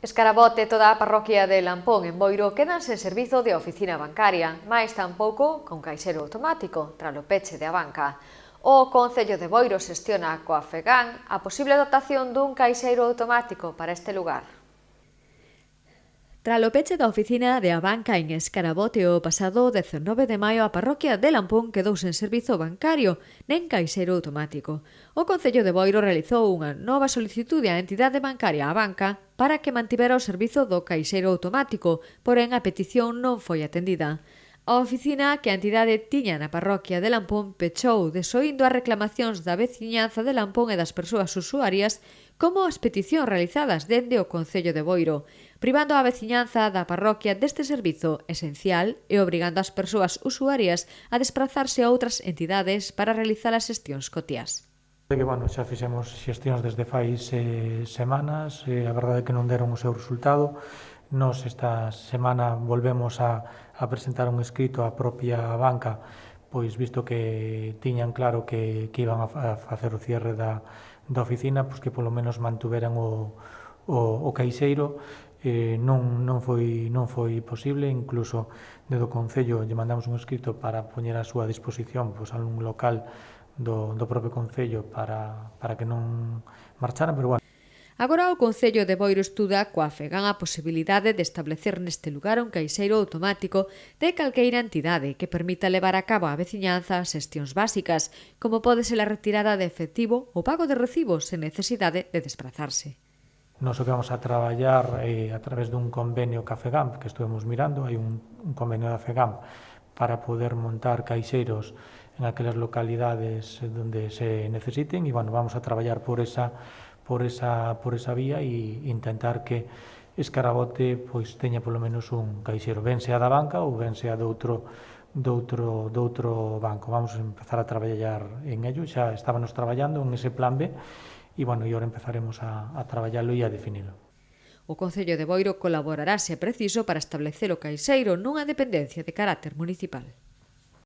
Escarabote e toda a parroquia de Lampón en Boiro quedan sen servizo de oficina bancaria, mais tampouco con caixero automático, tras o peche de Abanca. O Concello de Boiro xestiona coa FEGAN a posible dotación dun caixeiro automático para este lugar. Tras o peche da oficina de Abanca en Escarabote o pasado 19 de maio, a parroquia de Lampón quedou sen servizo bancario nen caixeiro automático. O Concello de Boiro realizou unha nova solicitude á entidade bancaria Abanca para que mantivera o servizo do caixeiro automático, porén a petición non foi atendida. A oficina que a entidade tiña na parroquia de Lampón pechou desoindo as reclamacións da veciñanza de Lampón e das persoas usuarias como as peticións realizadas dende o Concello de Boiro, privando a veciñanza da parroquia deste servizo esencial e obrigando as persoas usuarias a desplazarse a outras entidades para realizar as xestións cotiás. Xa fixemos xestións desde fai semanas, a verdade é que non deron o seu resultado. Nos esta semana volvemos a presentar un escrito á propia banca, pois visto que tiñan claro que iban a facer o cierre da oficina, pois que polo menos mantuveran o caixeiro. Non foi posible, incluso desde o Concello lle mandamos un escrito para poñer a súa disposición pois, algún local do propio Concello para que non marcharan, pero bueno. Agora o Concello de Boiro estuda coa FEGAN a posibilidade de establecer neste lugar un caixeiro automático de calqueira entidade que permita levar a cabo a veciñanza as xestións básicas, como pode ser a retirada de efectivo ou pago de recibos sen necesidade de desplazarse. Nos o que vamos a traballar a través dun convenio ca FEGAM, que estuvemos mirando, hai un convenio da FEGAM para poder montar caixeiros en aquelas localidades onde se necesiten e, bueno, vamos a traballar por esa vía e intentar que Escarabote pois teña polo menos un caixeiro, ben sea da banca ou ben sea doutro banco. Vamos a empezar a traballar en ello, xa estábamos traballando en ese plan B e, bueno, e agora empezaremos a traballalo e a definilo. O Concello de Boiro colaborará, se é preciso, para establecer o caixeiro nunha dependencia de carácter municipal.